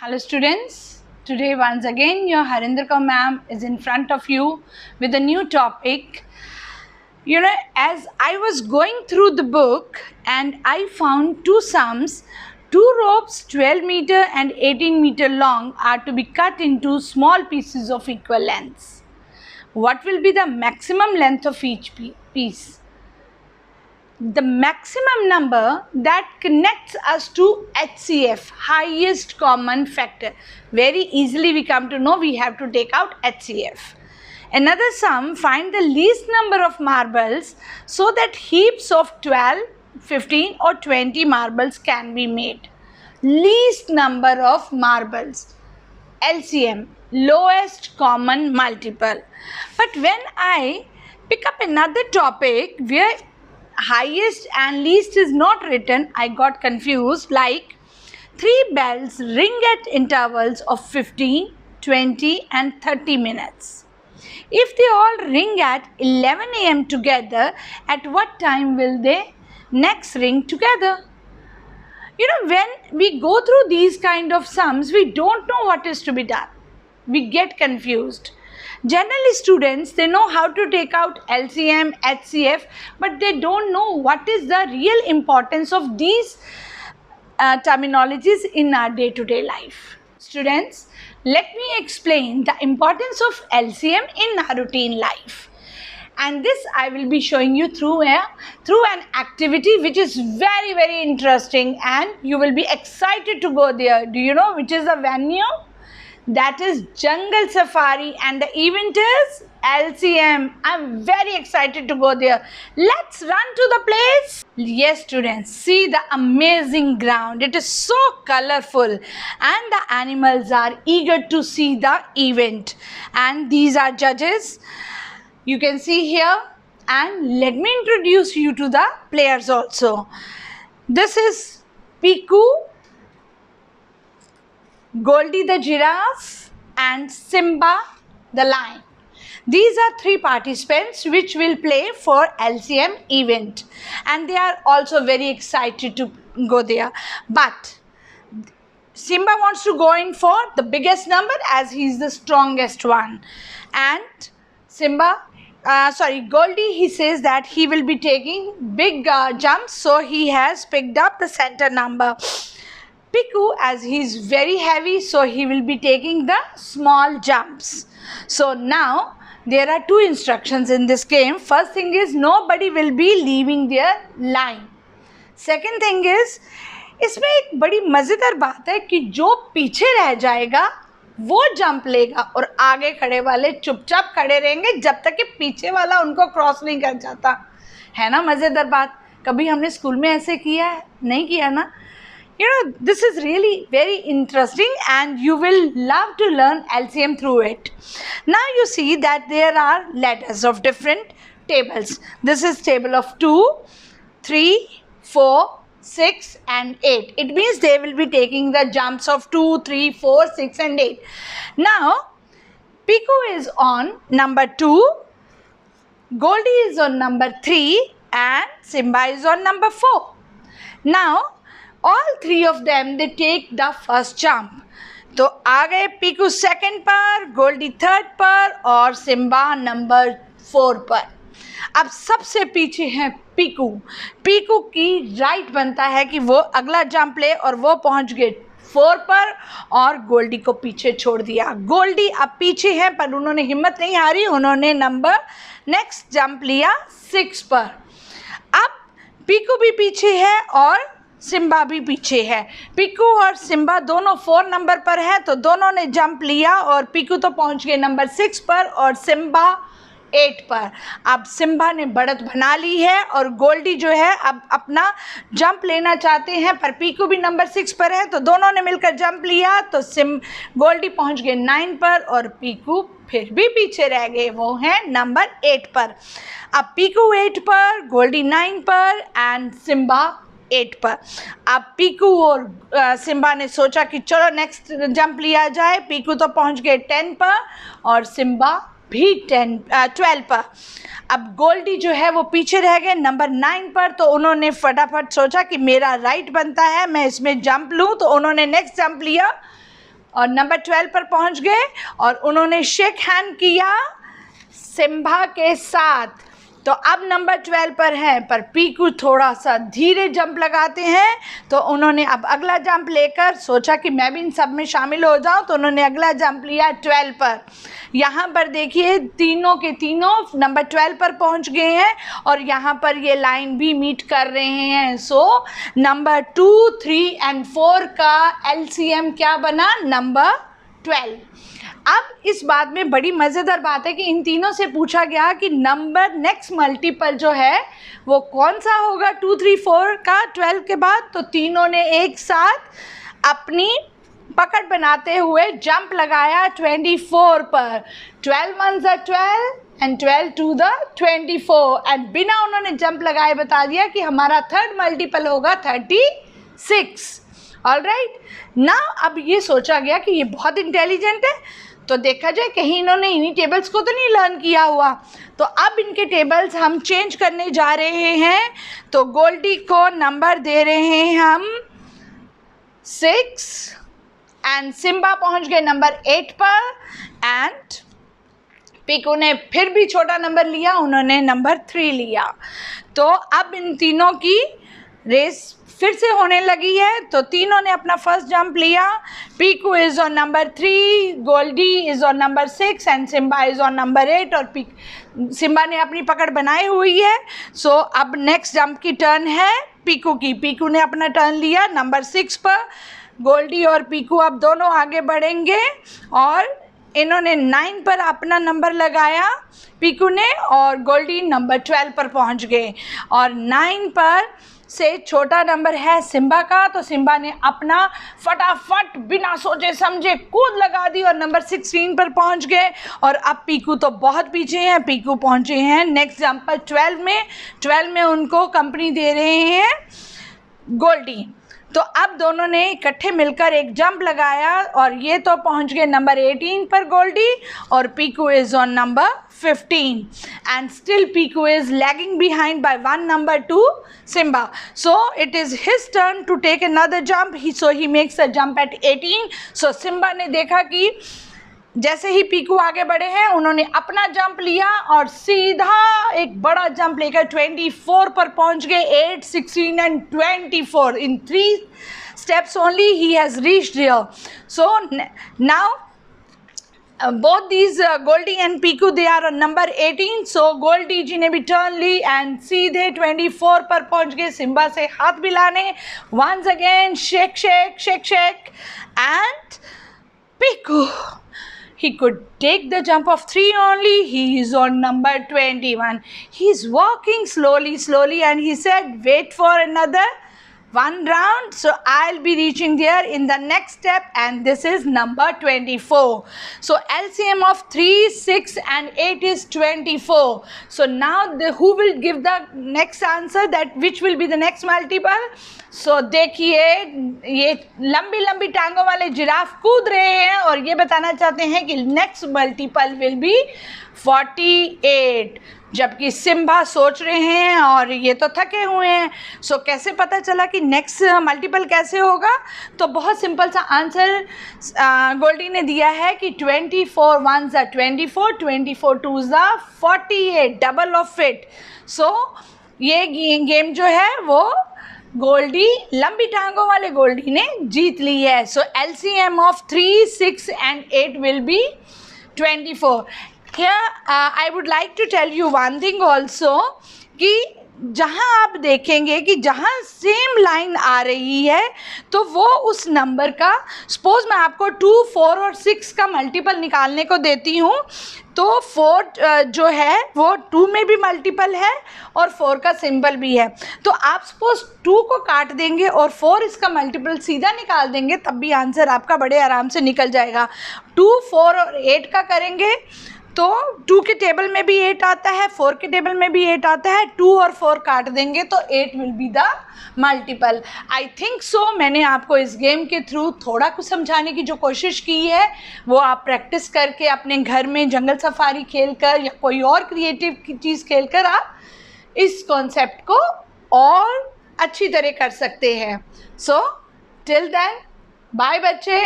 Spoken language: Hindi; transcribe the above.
Hello students, today once again your Harinder Kaur ma'am is in front of you with a new topic. As I was going through the book and I found two sums, two ropes 12 meter and 18 meter long are to be cut into small pieces of equal lengths. What will be the maximum length of each piece? The maximum number that connects us to HCF, highest common factor. Very easily we come to know we have to take out HCF. Another sum, find the least number of marbles so that heaps of 12, 15 or 20 marbles can be made. Least number of marbles, LCM, lowest common multiple. But when I pick up another topic where highest and least is not written, I got confused. Like 3 bells ring at intervals of 15, 20 and 30 minutes. If they all ring at 11 a.m. together, at what time will they next ring together? When we go through these kind of sums, we don't know what is to be done. We get confused. Generally students, they know how to take out LCM, HCF, but they don't know what is the real importance of these terminologies in our day-to-day life. Students, let me explain the importance of LCM in our routine life. And this I will be showing you through an activity which is very, very interesting and you will be excited to go there. Do you know which is the venue? That is Jungle Safari and the event is LCM. I'm very excited to go there. Let's run to the place. Yes students, see the amazing ground. It is so colorful and the animals are eager to see the event. And these are judges. You can see here, and let me introduce you to the players also. This is Piku, Goldie the giraffe and Simba the lion. These are 3 participants which will play for LCM event and they are also very excited to go there. But Simba wants to go in for the biggest number as he is the strongest one. And Goldie, he says that he will be taking big jumps, so he has picked up the center number. Piku, as he is very heavy, so he will be taking the small jumps. So now there are 2 instructions in this game. First thing is nobody will be leaving their line. Second thing is, इसमें एक बड़ी मज़ेदार बात है कि जो पीछे रह जाएगा वो जंप लेगा और आगे खड़े वाले चुपचाप खड़े रहेंगे जब तक कि पीछे वाला उनको क्रॉस नहीं कर जाता है ना। मज़ेदार बात, कभी हमने स्कूल में ऐसे किया है? नहीं किया ना। This is really very interesting and you will love to learn LCM through it. Now you see that there are letters of different tables. This is table of 2, 3, 4, 6 and 8. It means they will be taking the jumps of 2, 3, 4, 6 and 8. Now Piku is on number 2, Goldie is on number 3 and Simba is on number 4. Now all 3 of them, they take the first jump. तो आ गए Piku second पर, Goldie third पर और Simba number 4 पर. अब सबसे पीछे है Piku. Piku की राइट बनता है कि वो अगला जंप ले और वो पहुंच गए 4 पर और गोल्डी को पीछे छोड़ दिया. गोल्डी अब पीछे है पर उन्होंने हिम्मत नहीं हारी, उन्होंने नेक्स्ट जंप लिया 6 पर. अब Piku भी पीछे है और सिम्बा भी पीछे है. पिकू और सिम्बा दोनों 4 नंबर पर हैं तो दोनों ने जंप लिया और पिकू तो पहुंच गए नंबर 6 पर और सिम्बा 8 पर. अब सिम्बा ने बढ़त बना ली है और गोल्डी जो है अब अपना जंप लेना चाहते हैं पर पिकू भी नंबर 6 पर है तो दोनों ने मिलकर जंप लिया तो गोल्डी पहुंच गए 9 पर और पिकू फिर भी पीछे रह गए, वो हैं नंबर 8 पर. अब पिकू 8 पर, गोल्डी 9 पर एंड सिम्बा 8 पर. अब पिकू और सिम्बा ने सोचा कि चलो नेक्स्ट जंप लिया जाए. पिकू तो पहुंच गए 10 पर और सिम्बा भी 12 पर. अब गोल्डी जो है वो पीछे रह गए नंबर 9 पर तो उन्होंने फटाफट सोचा कि मेरा राइट बनता है, मैं इसमें जंप लूँ, तो उन्होंने नेक्स्ट जंप लिया और नंबर 12 पर पहुंच गए और उन्होंने शेक हैंड किया सिम्बा के साथ। तो अब नंबर 12 पर है, पर पीकू थोड़ा सा धीरे जंप लगाते हैं। तो उन्होंने अब अगला जंप लेकर सोचा कि मैं भी इन सब में शामिल हो जाऊं, तो उन्होंने अगला जंप लिया 12 पर। यहाँ पर देखिए तीनों के तीनों नंबर 12 पर पहुँच गए हैं और यहाँ पर ये लाइन भी मीट कर रहे हैं। सो नंबर 2, 3 एंड 4 का LCM क्या बना? नंबर 12। अब इस बात में बड़ी मज़ेदार बात है कि इन तीनों से पूछा गया कि नंबर नेक्स्ट मल्टीपल जो है वो कौन सा होगा 2, 3, 4 का 12 के बाद। तो तीनों ने एक साथ अपनी पकड़ बनाते हुए जंप लगाया 24 पर। 12 ones are 12 and 12 to the 24 and बिना उन्होंने जंप लगाए बता दिया कि हमारा थर्ड मल्टीपल होगा 36। ऑलराइट, ना अब ये सोचा गया कि ये बहुत इंटेलिजेंट है, तो देखा जाए कहीं इन्होंने इन्हीं टेबल्स को तो नहीं लर्न किया हुआ। तो अब इनके टेबल्स हम चेंज करने जा रहे हैं। तो गोल्डी को नंबर दे रहे हैं हम 6 एंड सिम्बा पहुंच गए नंबर 8 पर एंड पीकू ने फिर भी छोटा नंबर लिया, उन्होंने नंबर 3 लिया। तो अब इन तीनों की रेस फिर से होने लगी है। तो तीनों ने अपना फर्स्ट जंप लिया। Piku is on number 3, Goldie is on number 6 and Simba is on number 8 और सिम्बा ने अपनी पकड़ बनाई हुई है। सो अब नेक्स्ट जंप की टर्न है पीकू की। पीकू ने अपना टर्न लिया नंबर 6 पर। गोल्डी और पीकू अब दोनों आगे बढ़ेंगे और इन्होंने 9 पर अपना नंबर लगाया पीकू ने और गोल्डी नंबर 12 पर पहुंच गए और 9 पर से छोटा नंबर है सिम्बा का। तो सिम्बा ने अपना फटाफट बिना सोचे समझे कूद लगा दी और नंबर 16 पर पहुंच गए और अब पीकू तो बहुत पीछे हैं। पीकू पहुंचे हैं नेक्स्ट जंप पर 12 में उनको कंपनी दे रहे हैं गोल्डी। तो अब दोनों ने इकट्ठे मिलकर एक जंप लगाया और ये तो पहुंच गए नंबर 18 पर गोल्डी और Piku is on number 15 and still Piku is lagging behind by 1 number to Simba. So it is his turn to take another jump. So he makes a jump at 18. So Simba ने देखा कि जैसे ही पीकू आगे बढ़े हैं उन्होंने अपना जंप लिया और सीधा एक बड़ा जंप लेकर 24 पर पहुंच गए। 8, 16 and 24 in 3 steps only he has reached here. So now both these Goldie and Piku they are on number 18. So Goldie जी ने भी टर्न ली एंड सीधे 24 पर पहुंच गए सिम्बा से हाथ मिलाने। once again shake shake shake shake and Piku he could take the jump of 3 only. He is on number 21. He is walking slowly and he said wait for another 1 round, so I'll be reaching there in the next step and this is number 24. So LCM of 3, 6 and 8 is 24. So now who will give the next answer, that which will be the next multiple? So देखिए ये लंबी लंबी टांगों वाले जिराफ कूद रहे हैं और ये बताना चाहते हैं कि नेक्स्ट मल्टीपल विल बी 48, जबकि सिम्बा सोच रहे हैं और ये तो थके हुए हैं। सो कैसे पता चला कि नेक्स्ट मल्टीपल कैसे होगा? तो बहुत सिंपल सा आंसर गोल्डी ने दिया है कि 24 ones are 24, 24 twos are 48, double of it. So ये गेम जो है वो गोल्डी लंबी टांगों वाले गोल्डी ने जीत ली है। सो LCM of 3, 6 and 8 will be 24. Here I would like to tell you one thing also कि जहाँ आप देखेंगे कि जहाँ सेम लाइन आ रही है तो वो उस नंबर का, सपोज मैं आपको 2, 4 और 6 का मल्टीपल निकालने को देती हूँ तो 4 जो है वो 2 में भी मल्टीपल है और 4 का सिंबल भी है। तो आप सपोज 2 को काट देंगे और 4 इसका मल्टीपल सीधा निकाल देंगे तब भी आंसर आपका बड़े आराम से निकल जाएगा। 2, 4 और 8 का करेंगे तो 2 के टेबल में भी 8 आता है, 4 के टेबल में भी 8 आता है। 2 और 4 काट देंगे तो 8 will be the multiple. I think so मैंने आपको इस गेम के थ्रू थोड़ा कुछ समझाने की जो कोशिश की है वो आप प्रैक्टिस करके अपने घर में जंगल सफारी खेलकर या कोई और क्रिएटिव चीज़ खेलकर आप इस कॉन्सेप्ट को और अच्छी तरह कर सकते हैं। सो टिल देन बाय बच्चे।